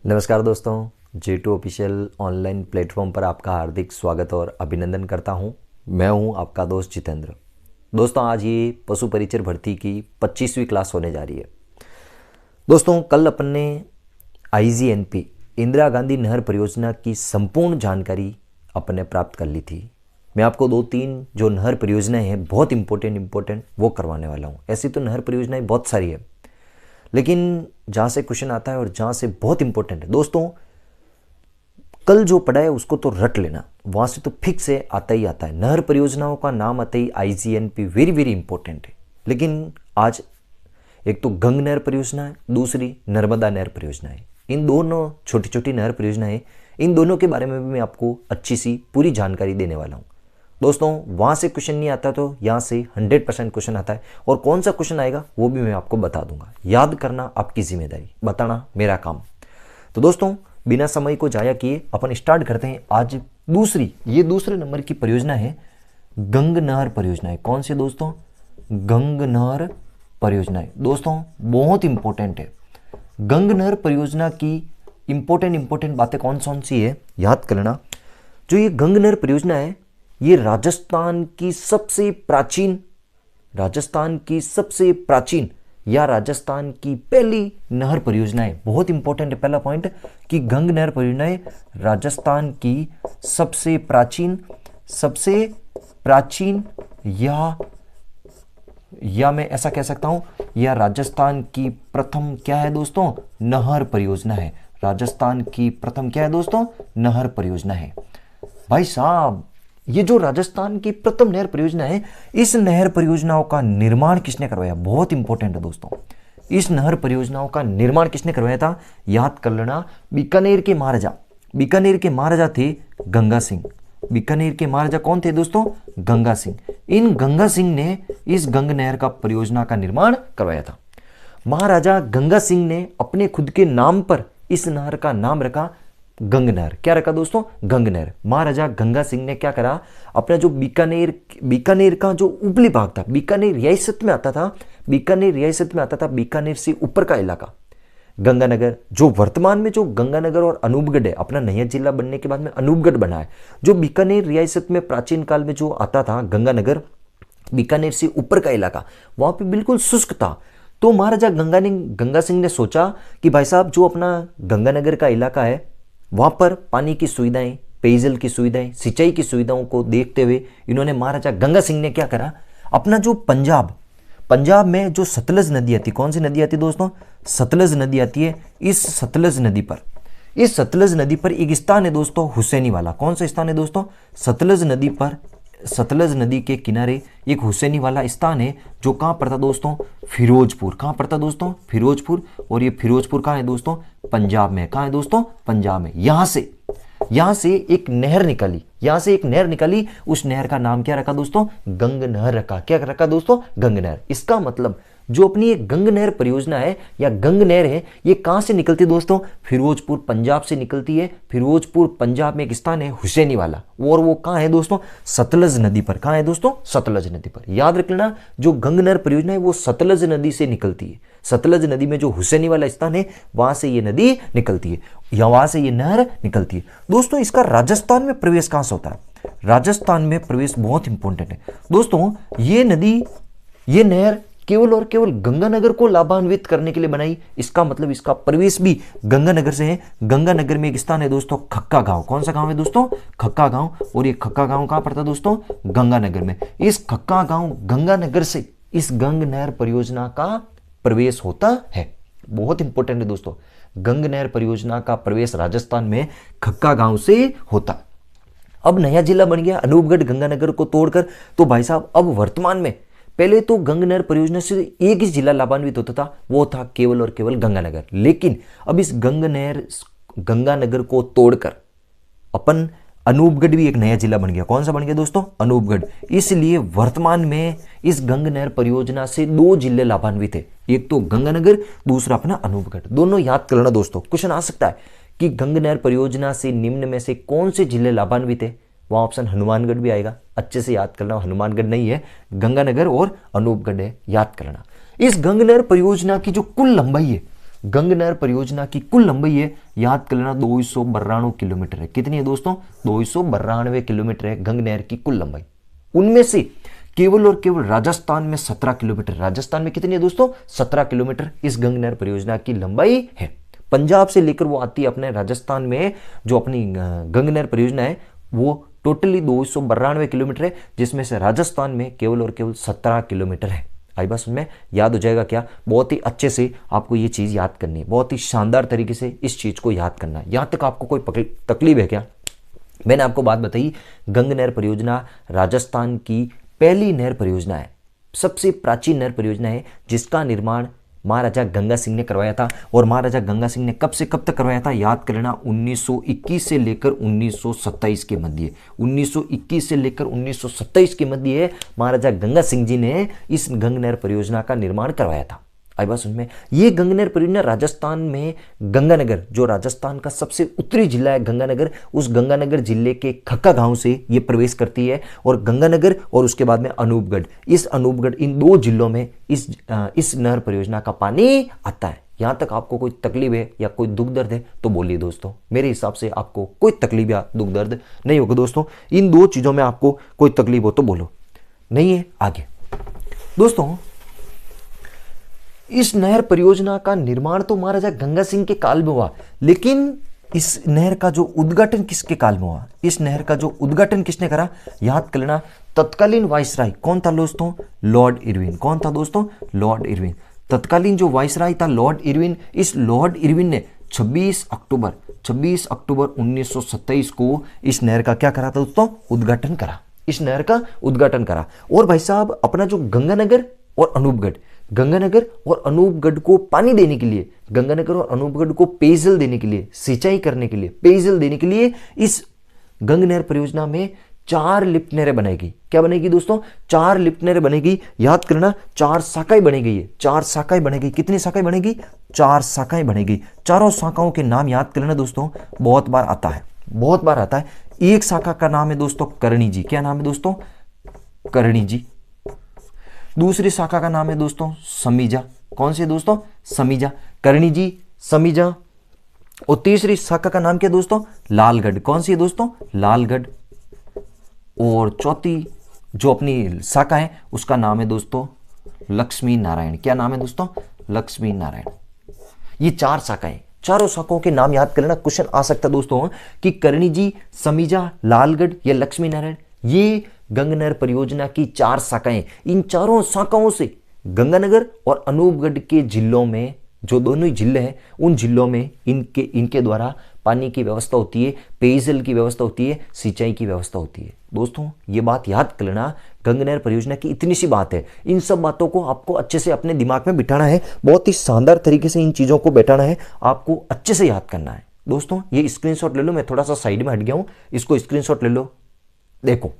नमस्कार दोस्तों, J2 official online platform पर आपका हार्दिक स्वागत और अभिनंदन करता हूं। मैं हूं आपका दोस्त जितेंद्र। दोस्तों, आज ये पशु परिचर भर्ती की 25वीं क्लास होने जा रही है। दोस्तों, कल अपन ने IGNP इंदिरा गांधी नहर परियोजना की संपूर्ण जानकारी अपन ने प्राप्त कर ली थी। मैं आपको 2-3 जो नहर परियोजनाएं हैं बहुत इंपॉर्टेंट वो करवाने वाला हूँ। ऐसी तो नहर परियोजनाएं बहुत सारी है, लेकिन जहाँ से क्वेश्चन आता है और जहाँ से बहुत इंपॉर्टेंट है दोस्तों, कल जो पढ़ा है उसको तो रट लेना, वहाँ से तो फिक्स से आता ही आता है। नहर परियोजनाओं का नाम आते ही IGNP वेरी वेरी इंपॉर्टेंट है। लेकिन आज एक तो गंग नहर परियोजना है, दूसरी नर्मदा नहर परियोजना है। इन दोनों छोटी छोटी नहर परियोजनाएं, इन दोनों के बारे में भी मैं आपको अच्छी सी पूरी जानकारी देने वाला हूँ। दोस्तों, वहाँ से क्वेश्चन नहीं आता तो यहाँ से 100% क्वेश्चन आता है, और कौन सा क्वेश्चन आएगा वो भी मैं आपको बता दूंगा। याद करना आपकी जिम्मेदारी, बताना मेरा काम। तो दोस्तों, बिना समय को जाया किए अपन स्टार्ट करते हैं। आज दूसरे नंबर की परियोजना है गंग नहर परियोजना है। कौन सी दोस्तों? गंग नहर परियोजना है। दोस्तों, बहुत इंपॉर्टेंट है। गंग नहर परियोजना की इंपॉर्टेंट बातें कौन सी है याद कर लेना। जो ये गंग नहर परियोजना है, ये राजस्थान की सबसे प्राचीन या राजस्थान की पहली नहर परियोजना है। बहुत इंपॉर्टेंट है पहला पॉइंट कि गंग नहर परियोजना है राजस्थान की सबसे प्राचीन या मैं ऐसा कह सकता हूं, या राजस्थान की प्रथम क्या है दोस्तों? नहर परियोजना है। राजस्थान की प्रथम क्या है दोस्तों? नहर परियोजना है। भाई साहब, ये जो राजस्थान की प्रथम नहर परियोजना है, इस नहर परियोजनाओं का निर्माण किसने करवाया? बहुत इंपॉर्टेंट है दोस्तों। इस नहर परियोजनाओं का निर्माण किसने करवाया था? याद कर लेना, बीकानेर के महाराजा थे गंगा सिंह। बीकानेर के महाराजा कौन थे दोस्तों? गंगा सिंह। इन गंगा सिंह ने इस गंग नहर का परियोजना का निर्माण करवाया था। महाराजा गंगा सिंह ने अपने खुद के नाम पर इस नहर का नाम रखा गंग नहर। क्या रखा दोस्तों? गंग नहर। महाराजा गंगा सिंह ने क्या करा, अपना जो बीकानेर का जो उपली भाग था, बीकानेर रियासत में आता था, बीकानेर से ऊपर का इलाका गंगानगर, जो वर्तमान में जो गंगानगर और अनूपगढ़ है, अपना नया जिला बनने के बाद में अनूपगढ़ बना है। जो बीकानेर रियासत में प्राचीन काल में जो आता था गंगानगर, बीकानेर से ऊपर का इलाका, वहां पे बिल्कुल शुष्क था। तो महाराजा गंगा सिंह ने सोचा कि भाई साहब, जो अपना गंगानगर का इलाका है, वहां पर पानी की सुविधाएं, पेयजल की सुविधाएं, सिंचाई की सुविधाओं को देखते हुए इन्होंने, महाराजा गंगा सिंह ने क्या करा, अपना जो पंजाब में जो सतलज नदी आती, कौन सी नदी आती दोस्तों? सतलज नदी आती है। इस सतलज नदी पर एक स्थान है दोस्तों, हुसैनी वाला। कौन सा स्थान है दोस्तों? सतलज नदी के किनारे एक हुसैनी वाला स्थान है, जो कहां पड़ता दोस्तों? फिरोजपुर। कहां पड़ता दोस्तों? फिरोजपुर। और ये फिरोजपुर कहां है दोस्तों? पंजाब में। कहां है दोस्तों? पंजाब में। यहां से एक नहर निकली। उस नहर का नाम क्या रखा दोस्तों? गंग नहर रखा। क्या रखा दोस्तों? गंग नहर। इसका मतलब जो अपनी एक गंग नहर परियोजना है या गंग नहर है, ये कहां से निकलती है दोस्तों? फिरोजपुर पंजाब से निकलती है। फिरोजपुर पंजाब में एक स्थान है हुसैनी वाला, और वो कहां है दोस्तों? सतलज नदी पर। कहां है दोस्तों? सतलज नदी पर। याद रख लेना, जो गंग नहर परियोजना है वो सतलज नदी से निकलती है। सतलज नदी में जो हुसैनी वाला स्थान है, वहां से ये नदी निकलती है, या वहां से ये नहर निकलती है। दोस्तों, इसका राजस्थान में प्रवेश कहां से होता है? राजस्थान में प्रवेश बहुत इंपॉर्टेंट है दोस्तों। ये नहर केवल और केवल गंगानगर को लाभान्वित करने के लिए बनाई। इसका मतलब इसका प्रवेश भी गंगानगर से है। गंगानगर में एक स्थान है दोस्तों, खक्का गांव। कौन सा गांव है दोस्तों? खक्का गांव। और ये खक्का गांव कहां पड़ता है दोस्तों? गंगानगर में। इस खक्का गांव गंगानगर से इस गंग नहर परियोजना का प्रवेश होता है। बहुत इंपॉर्टेंट है दोस्तों, गंग नहर परियोजना का प्रवेश राजस्थान में खक्का गांव से होता। अब नया जिला बन गया अनूपगढ़ गंगानगर को तोड़कर। तो भाई साहब, अब वर्तमान में, पहले तो गंग नहर परियोजना से एक ही जिला लाभान्वित होता था, वो था केवल और केवल गंगानगर। लेकिन अब इस गंगानगर को तोड़कर अपन अनूपगढ़ भी एक नया जिला बन गया। कौन सा बन गया दोस्तों? अनूपगढ़। इसलिए वर्तमान में इस गंग नहर परियोजना से 2 जिले लाभान्वित है, एक तो गंगानगर, दूसरा अपना अनूपगढ़। दोनों याद कर लेना दोस्तों। क्वेश्चन आ सकता है कि गंग नहर परियोजना से निम्न में से कौन से जिले लाभान्वित है? वहां ऑप्शन हनुमानगढ़ भी आएगा। अच्छे से याद करना, हनुमानगढ़ नहीं है, गंगानगर और अनूपगढ़ है, याद करना। इस गंग नहर परियोजना की जो कुल लंबाई है गंग नहर परियोजना की कुल लंबाई है, याद कर लेना, 292 किलोमीटर है। कितनी है दोस्तों? 292 किलोमीटर है गंग नहर की कुल लंबाई। उनमें से केवल और केवल राजस्थान में 17 किलोमीटर, राजस्थान में कितनी है दोस्तों? 17 किलोमीटर इस गंग नहर परियोजना की लंबाई है। पंजाब से लेकर वो आती है अपने राजस्थान में, जो अपनी गंग नहर परियोजना है वो टोटली 292 किलोमीटर है, जिसमें से राजस्थान में केवल और केवल 17 किलोमीटर है। आई बात में याद हो जाएगा क्या? बहुत ही अच्छे से आपको ये चीज़ याद करनी है, बहुत ही शानदार तरीके से इस चीज़ को याद करना है। यहाँ तक आपको कोई तकलीफ है क्या? मैंने आपको बात बताई, गंग नहर परियोजना राजस्थान की पहली नहर परियोजना है, सबसे प्राचीन नहर परियोजना है, जिसका निर्माण महाराजा गंगा सिंह ने करवाया था। और महाराजा गंगा सिंह ने कब से कब तक करवाया था? याद कर लेना, 1921 से लेकर 1927 के मध्य। 1921 से लेकर 1927 के मध्य महाराजा गंगा सिंह जी ने इस गंग नहर परियोजना का निर्माण करवाया था। आई बात समझ में? ये गंग नहर परियोजना राजस्थान में गंगानगर, जो राजस्थान का सबसे उत्तरी जिला है गंगानगर, उस गंगानगर जिले के खक्का गांव से ये प्रवेश करती है। और गंगानगर और उसके बाद में अनूपगढ़, इस अनूपगढ़, इन दो जिलों में इस नहर परियोजना का पानी आता है। यहां तक आपको कोई तकलीफ है या कोई दुख दर्द है तो बोलिए दोस्तों। मेरे हिसाब से आपको कोई तकलीफ या दुख दर्द नहीं होगा दोस्तों। इन दो चीजों में आपको कोई तकलीफ हो तो बोलो, नहीं है? आगे दोस्तों, इस नहर परियोजना का निर्माण तो महाराजा गंगा सिंह के काल में हुआ, लेकिन इस नहर का जो उद्घाटन किसके काल में हुआ? इस नहर का जो उद्घाटन किसने करा? याद कर लेना, तत्कालीन वाइसराय कौन था दोस्तों? Lord Irwin. कौन था दोस्तों? Lord Irwin. तत्कालीन जो वाइसराय था लॉर्ड इरविन, इस लॉर्ड इरविन ने 26 अक्टूबर 1927 को इस नहर का क्या करा था दोस्तों? उद्घाटन करा। इस नहर का उद्घाटन करा। और भाई साहब, अपना जो गंगानगर और अनूपगढ़, गंगानगर और अनूपगढ़ को पानी देने के लिए, गंगानगर और अनूपगढ़ को पेयजल देने के लिए, सिंचाई करने के लिए, पेयजल देने के लिए इस गंग नहर परियोजना में 4 लिफ्ट नहरें बनाएगी। क्या बनेगी दोस्तों? 4 लिफ्ट नहरें बनेगी। याद करना, 4 शाखाएं बनेगी। 4 शाखाएं बनेगी। कितनी शाखाएं बनेगी? 4 शाखाएं बनेगी। चारों शाखाओं के नाम याद कर लेना दोस्तों, बहुत बार आता है, बहुत बार आता है। एक शाखा का नाम है दोस्तों करणी जी। क्या नाम है दोस्तों? करणी जी। दूसरी शाखा का नाम है दोस्तों समीजा। कौन सी दोस्तों? समीजा। करणी जी, समीजा। और तीसरी शाखा का नाम क्या दोस्तों? लालगढ़। कौन सी है दोस्तों? लालगढ़। और चौथी जो अपनी शाखा है उसका नाम है दोस्तों लक्ष्मी नारायण। क्या नाम है दोस्तों? लक्ष्मी नारायण। ये 4 शाखाएं, चारों शाखाओं के नाम याद कर लेना। क्वेश्चन आ सकता है दोस्तों कि करणी जी, समीजा, लालगढ़ या लक्ष्मी नारायण, ये गंग नहर परियोजना की 4 शाखाएं। इन चारों शाखाओं से गंगानगर और अनूपगढ़ के जिलों में, जो दोनों ही जिले हैं, उन जिलों में इनके द्वारा पानी की व्यवस्था होती है, पेयजल की व्यवस्था होती है, सिंचाई की व्यवस्था होती है। दोस्तों ये बात याद कर लेना, गंग नहर परियोजना की इतनी सी बात है। इन सब बातों को आपको अच्छे से अपने दिमाग में बिठाना है, बहुत ही शानदार तरीके से इन चीजों को बैठाना है, आपको अच्छे से याद करना है। दोस्तों ये स्क्रीनशॉट ले लो, मैं थोड़ा सा साइड में हट गया हूं, इसको स्क्रीनशॉट ले लो। देखो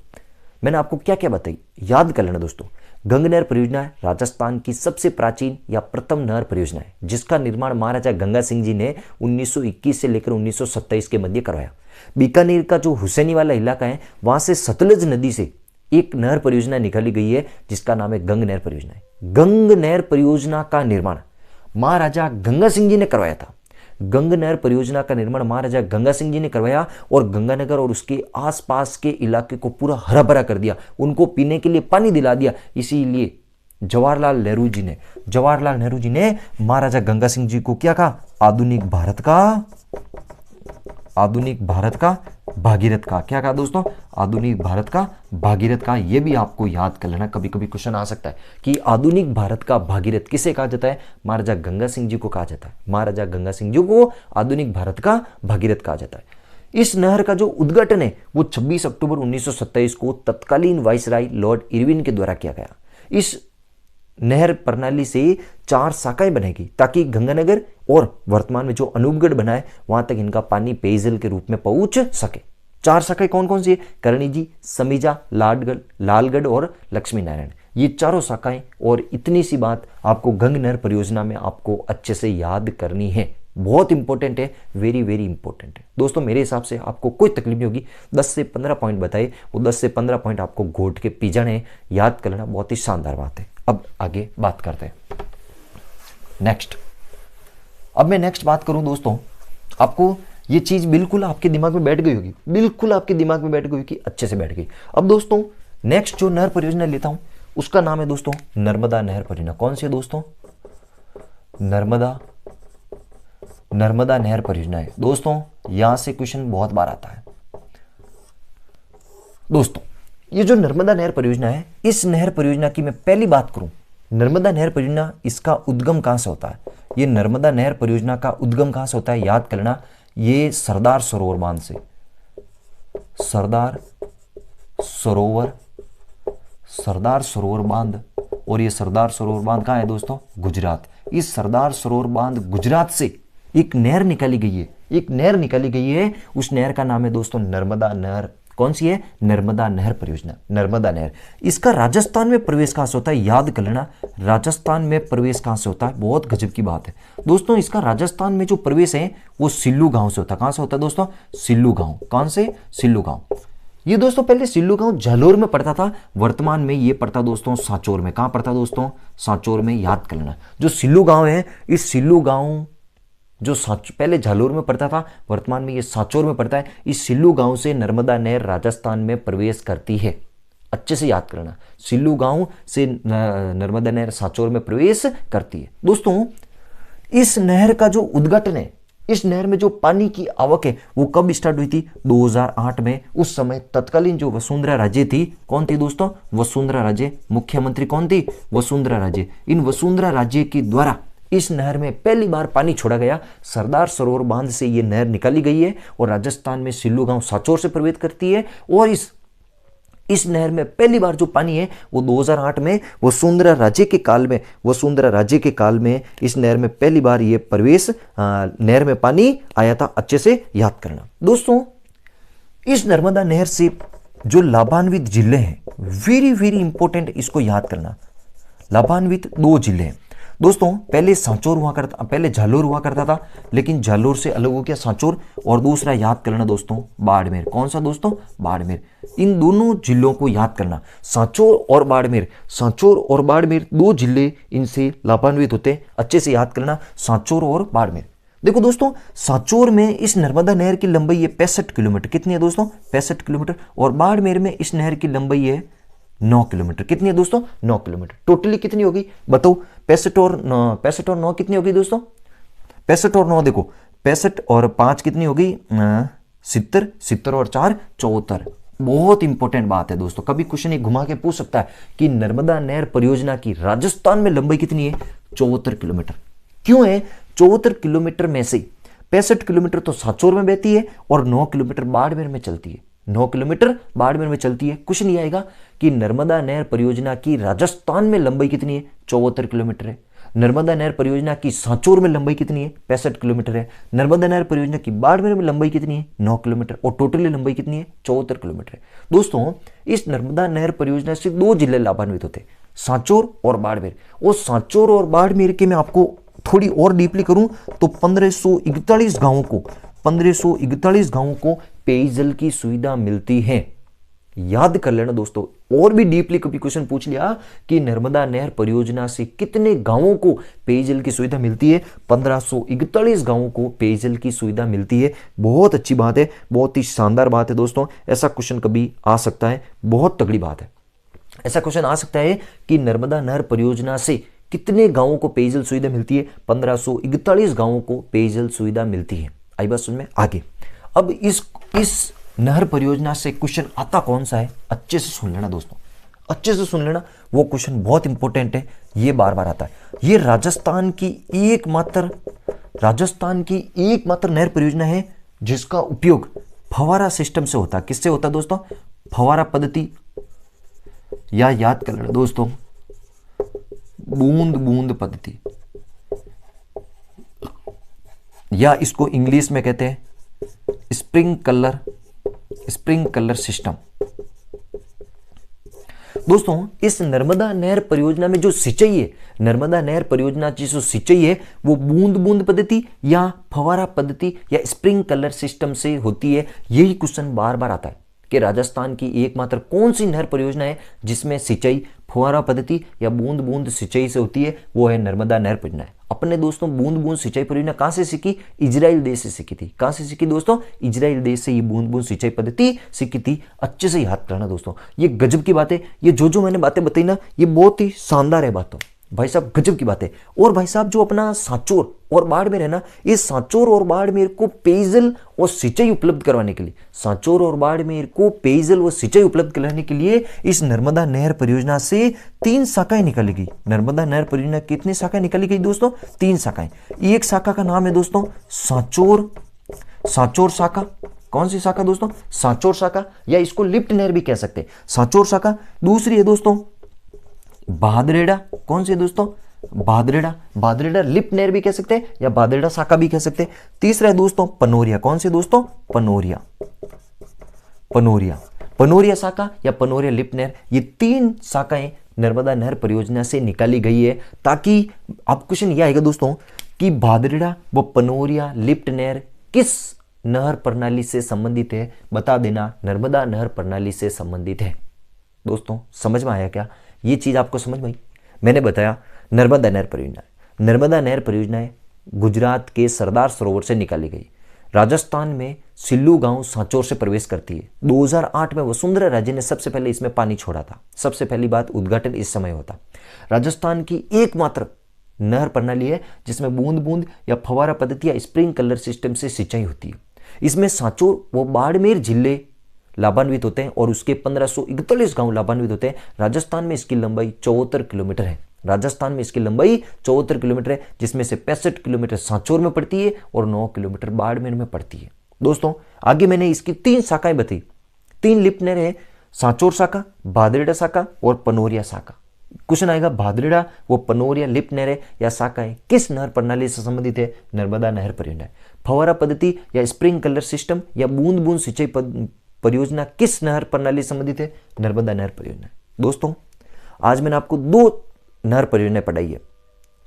मैंने आपको क्या क्या बताई, याद कर लेना दोस्तों। गंग नहर परियोजना राजस्थान की सबसे प्राचीन या प्रथम नहर परियोजना है, जिसका निर्माण महाराजा गंगा सिंह जी ने 1921 से लेकर 1927 के मध्य करवाया। बीकानेर का जो हुसैनी वाला इलाका है, वहां से सतलज नदी से एक नहर परियोजना निकाली गई है, जिसका नाम है गंग नहर परियोजना है। गंग नहर परियोजना का निर्माण महाराजा गंगा सिंह जी ने करवाया था। गंग नहर परियोजना का निर्माण महाराजा गंगा सिंह जी ने करवाया और गंगानगर और उसके आसपास के इलाके को पूरा हरा भरा कर दिया, उनको पीने के लिए पानी दिला दिया। इसीलिए जवाहरलाल नेहरू जी ने महाराजा गंगा सिंह जी को क्या कहा? आधुनिक भारत का भागीरथ का। क्या कहा दोस्तों? आधुनिक भारत का भागीरथ का। यह भी आपको याद कर लेना, कभी कभी क्वेश्चन आ सकता है कि आधुनिक भारत का भागीरथ किसे कहा जाता है? महाराजा गंगा सिंह जी को कहा जाता है। महाराजा गंगा सिंह जी को आधुनिक भारत का भागीरथ कहा जाता है। इस नहर का जो उद्घाटन है वो 26 अक्टूबर 1927 को तत्कालीन वाइसराय लॉर्ड इरविन के द्वारा किया गया। इस नहर प्रणाली से 4 शाखाएं बनेगी, ताकि गंगानगर और वर्तमान में जो अनूपगढ़ बना है वहां तक इनका पानी पेयजल के रूप में पहुंच सके। 4 शाखाएं कौन कौन सी है? करणी जी, समीजा, लालगढ़ और लक्ष्मी नारायण। ये चारों शाखाएं, और इतनी सी बात आपको गंग नहर परियोजना में आपको अच्छे से याद करनी है। बहुत इंपॉर्टेंट है, वेरी वेरी इंपॉर्टेंट है दोस्तों। मेरे हिसाब से आपको कोई तकलीफ नहीं होगी। 10 से 15 पॉइंट बताए, वो 10 से 15 पॉइंट आपको घोट के पी जाने, याद कर लेना, बहुत ही शानदार बात है। अब आगे बात करते हैं नेक्स्ट। अब मैं नेक्स्ट बात करूं दोस्तों, आपको ये चीज बिल्कुल आपके दिमाग में बैठ गई होगी, बिल्कुल आपके दिमाग में बैठ गई होगी, अच्छे से बैठ गई। अब दोस्तों नेक्स्ट जो नहर परियोजना लेता हूं उसका नाम है दोस्तों नर्मदा नहर परियोजना। कौन सी है दोस्तों? नर्मदा नहर परियोजना है दोस्तों। यहां से क्वेश्चन बहुत बार आता है दोस्तों। ये जो नर्मदा नहर परियोजना है, इस नहर परियोजना की मैं पहली बात करूं, नर्मदा नहर परियोजना, इसका उद्गम कहां से होता है? ये नर्मदा नहर परियोजना का उद्गम कहां से होता है? याद कर लेना, ये सरदार सरोवर बांध से, सरदार सरोवर बांध। और ये सरदार सरोवर बांध कहां है दोस्तों? गुजरात। इस सरदार सरोवर बांध गुजरात से एक नहर निकाली गई है, एक नहर निकाली गई है, उस नहर का नाम है दोस्तों नर्मदा नहर। कौन सी है? नर्मदा नहर परियोजना, नर्मदा नहर। इसका राजस्थान में प्रवेश कहां से होता है? याद कर लेना, राजस्थान में प्रवेश कहां से होता है? बहुत गजब की बात है दोस्तों। इसका राजस्थान में जो प्रवेश है वो सिल्लू गांव से होता है। कहां से होता है दोस्तों? सिल्लू गांव। कहां से? सिल्लू गांव। ये दोस्तों पहले सिल्लू गांव जालोर में पड़ता था, वर्तमान में ये पड़ता दोस्तों सांचौर में। कहां पड़ता दोस्तों? सांचौर में। याद कर लेना, जो सिल्लू गांव है, इस सिल्लू गांव जो पहले जालोर में पड़ता था, वर्तमान में ये सांचौर में पड़ता है। इस सिल्लू गांव से नर्मदा नहर राजस्थान में प्रवेश करती है। अच्छे से याद करना, सिल्लू गांव से नर्मदा नहर सांचौर में प्रवेश करती है। दोस्तों इस नहर का जो उद्घाटन है, इस नहर में जो पानी की आवक है वो कब स्टार्ट हुई थी? 2008 में। उस समय तत्कालीन जो वसुंधरा राजे थी, कौन थी दोस्तों? वसुंधरा राजे। मुख्यमंत्री कौन थी? वसुंधरा राजे। इन वसुंधरा राजे के द्वारा इस नहर में पहली बार पानी छोड़ा गया। सरदार सरोवर बांध से ये नहर निकाली गई है और राजस्थान में सिल्लू गांव सांचौर से प्रवेश करती है। और इस नहर में पहली बार जो पानी है वो 2008 में वसुंधरा राजे के काल में इस नहर में पहली बार ये प्रवेश, नहर में पानी आया था। अच्छे से याद करना दोस्तों। इस नर्मदा नहर से जो लाभान्वित जिले हैं, वेरी वेरी इंपॉर्टेंट, इसको याद करना। लाभान्वित 2 जिले हैं दोस्तों। पहले जालोर हुआ करता था, लेकिन जालोर से अलग हो गया सांचौर। और दूसरा याद करना दोस्तों बाड़मेर। कौन सा दोस्तों? बाड़मेर। इन दोनों जिलों को याद करना, सांचौर और बाड़मेर 2 जिले इनसे लाभान्वित होते हैं। अच्छे से याद करना, सांचौर और बाड़मेर। देखो दोस्तों, सांचौर में इस नर्मदा नहर की लंबाई है 65 किलोमीटर। कितनी है दोस्तों? 65 किलोमीटर। और बाड़मेर में इस नहर की लंबाई है 9 किलोमीटर। कितनी है दोस्तों? 9 किलोमीटर। टोटली कितनी होगी बताओ? 65 और 9 कितनी होगी दोस्तों? 65 और 9 देखो, 65 और 5 कितनी होगी? 70 और 4 74। बहुत इंपॉर्टेंट बात है दोस्तों। कभी क्वेश्चन एक घुमा के पूछ सकता है कि नर्मदा नहर परियोजना की राजस्थान में लंबाई कितनी है? 74 किलोमीटर। क्यों है? 74 किलोमीटर में से 65 किलोमीटर तो सांचौर में बहती है और 9 किलोमीटर बाड़मेर में चलती है। 9 किलोमीटर बाड़मेर में चलती है। क्वेश्चन ये आएगा कि नर्मदा नहर परियोजना की राजस्थान में लंबाई कितनी है? 74 किलोमीटर है। नर्मदा नहर परियोजना की सांचौर में लंबाई कितनी है? 65 किलोमीटर है। नर्मदा नहर परियोजना की बाड़मेर में लंबाई कितनी है? 9 किलोमीटर। और टोटली लंबाई कितनी है? 74 किलोमीटर है। दोस्तों इस नर्मदा नहर परियोजना से 2 जिले लाभान्वित होते हैं, सांचौर और बाड़मेर। और सांचौर और बाड़मेर के मैं आपको थोड़ी और डीपली करूं तो 1541 गांवों को पेयजल की सुविधा मिलती है। याद कर लेना दोस्तों। और भी डीपली कभी क्वेश्चन पूछ लिया कि नर्मदा नहर परियोजना से कितने गांवों को पेयजल की सुविधा मिलती है? 1541 गांवों को पेयजल की सुविधा मिलती है। बहुत अच्छी बात है, बहुत ही शानदार बात है दोस्तों। ऐसा क्वेश्चन कभी आ सकता है, बहुत तगड़ी बात है। ऐसा क्वेश्चन आ सकता है कि नर्मदा नहर परियोजना से कितने गांवों को पेयजल सुविधा मिलती है? 1541 गांवों को पेयजल सुविधा मिलती है। आई बात समझ में? आगे अब इस नहर परियोजना से क्वेश्चन आता कौन सा है? अच्छे से सुन लेना दोस्तों, अच्छे से सुन लेना। वो क्वेश्चन बहुत इंपॉर्टेंट है, ये बार बार आता है। ये राजस्थान की एकमात्र नहर परियोजना है जिसका उपयोग फव्वारा सिस्टम से होता है। किससे होता है दोस्तों? फव्वारा पद्धति, या याद कर लेना दोस्तों बूंद बूंद पद्धति, या इसको इंग्लिश में कहते हैं स्प्रिंकलर सिस्टम। दोस्तों इस नर्मदा नहर परियोजना में जो सिंचाई है, नर्मदा नहर परियोजना की जो सिंचाई है वो बूंद बूंद पद्धति या फव्वारा पद्धति या स्प्रिंकलर सिस्टम से होती है। यही क्वेश्चन बार बार आता है कि राजस्थान की एकमात्र कौन सी नहर परियोजना है जिसमें सिंचाई फव्वारा पद्धति या बूंद बूंद सिंचाई से होती है? वो है नर्मदा नहर परियोजना है। अपने दोस्तों बूंद बूंद सिंचाई परियोजना कहां से सीखी? इजराइल देश से सीखी थी। कहां से सीखी दोस्तों? इजराइल देश से ये बूंद बूंद सिंचाई पद्धति सीखी थी। अच्छे से याद करना दोस्तों, ये गजब की बात है। ये जो मैंने बातें बताई ना, ये बहुत ही शानदार है बातों, भाई साहब गजब की बात है। और भाई साहब जो अपना सांचौर और बाड़मेर है ना, ये सांचौर और बाड़मेर को पेयजल और सिंचाई उपलब्ध करवाने के लिए, सांचौर और बाड़मेर को पेयजल और सिंचाई उपलब्ध कराने के लिए इस नर्मदा नहर परियोजना से 3 शाखाएं निकाली गई। नर्मदा नहर परियोजना कितनी शाखाएं निकाली गई दोस्तों? 3 शाखाएं। एक शाखा का नाम है दोस्तों सांचौर शाखा। कौन सी शाखा दोस्तों? सांचौर शाखा, या इसको लिफ्ट नहर भी कह सकते हैं, सांचौर शाखा। दूसरी है दोस्तों भादरेड़ा। कौन सी है दोस्तों? भादरेड़ा लिफ्ट नहर भी कह सकते हैं या भादरेड़ा शाखा भी कह सकते हैं। तीसरा है दोस्तों पनोरिया। कौन सी दोस्तों? पनोरिया शाखा या पनोरिया लिफ्ट नहर। ये 3 शाखाएं नर्मदा नहर परियोजना से निकाली गई है, ताकि अब क्वेश्चन यह आएगा दोस्तों कि भादरेड़ा व पनोरिया लिफ्ट नहर किस नहर प्रणाली से संबंधित है? बता देना, नर्मदा नहर प्रणाली से संबंधित है। दोस्तों समझ में आया क्या? ये चीज आपको समझ में आई? मैंने बताया नर्मदा नहर परियोजना। नर्मदा नहर परियोजना गुजरात के सरदार सरोवर से निकाली गई, राजस्थान में सिल्लू गांव सांचौर से प्रवेश करती है। 2008 में वसुंधरा राजे ने सबसे पहले इसमें पानी छोड़ा था। सबसे पहली बात, उद्घाटन इस समय होता। राजस्थान की एकमात्र नहर प्रणाली है जिसमें बूंद बूंद या फवारा पद्धति या स्प्रिंकलर सिस्टम से सिंचाई होती है। इसमें सांचौर व बाड़मेर जिले लाभान्वित होते हैं और उसके 1541 गांव लाभान्वित होते हैं। राजस्थान में इसकी लंबाई 74 किलोमीटर है। राजस्थान में इसकी लंबाई 74 किलोमीटर है, जिसमें से 65 किलोमीटर सांचौर में पड़ती है और 9 किलोमीटर बाड़मेर में पड़ती है। दोस्तों आगे मैंने इसकी 3 शाखाएं बताई, 3 लिफ्ट नहर है, सांचौर शाखा, भादरेड़ा शाखा और पनोरिया शाखा। क्वेश्चन आएगा भादरेड़ा वो पनोरिया लिफ्ट नहर है या शाखाएं किस नहर प्रणाली से संबंधित है? नर्मदा नहर परियोजना। फवारा पद्धति या स्प्रिंकलर सिस्टम या बूंद बूंद सिंचाई परियोजना किस नहर प्रणाली से संबंधित है? नर्मदा नहर परियोजना। दोस्तों आज मैंने आपको 2 नहर परियोजना पढ़ाई है,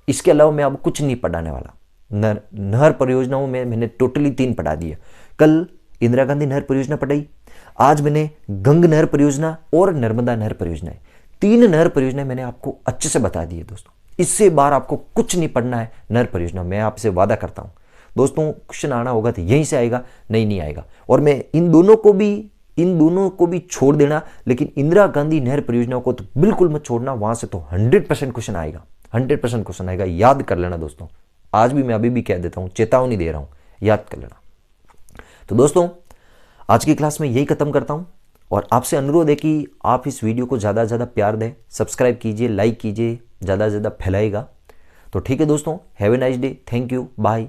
इसके अलावा मैं अब कुछ नहीं पढ़ाने वाला। नहर परियोजनाओं में मैंने टोटली 3 पढ़ा दिए। कल इंदिरा गांधी नहर परियोजना पढ़ाई, आज मैंने गंग नहर परियोजना और नर्मदा नहर परियोजना, 3 नहर परियोजनाएं मैंने आपको अच्छे से बता दी है। दोस्तों इससे बार आपको कुछ नहीं पढ़ना है नहर परियोजना, मैं आपसे वादा करता हूं। दोस्तों क्वेश्चन आना होगा तो यहीं से आएगा, नहीं आएगा। और मैं इन दोनों को भी छोड़ देना, लेकिन इंदिरा गांधी नहर परियोजना को तो बिल्कुल मत छोड़ना, वहां से तो 100% क्वेश्चन आएगा, 100% क्वेश्चन आएगा। याद कर लेना दोस्तों, आज भी मैं अभी भी कह देता हूं, चेतावनी दे रहा हूं, याद कर लेना। तो दोस्तों आज की क्लास में यही खत्म करता हूं और आपसे अनुरोध है कि आप इस वीडियो को ज़्यादा से ज़्यादा प्यार दें, सब्सक्राइब कीजिए, लाइक कीजिए, ज़्यादा से ज़्यादा फैलाएगा। तो ठीक है दोस्तों, have a nice day, thank you, bye.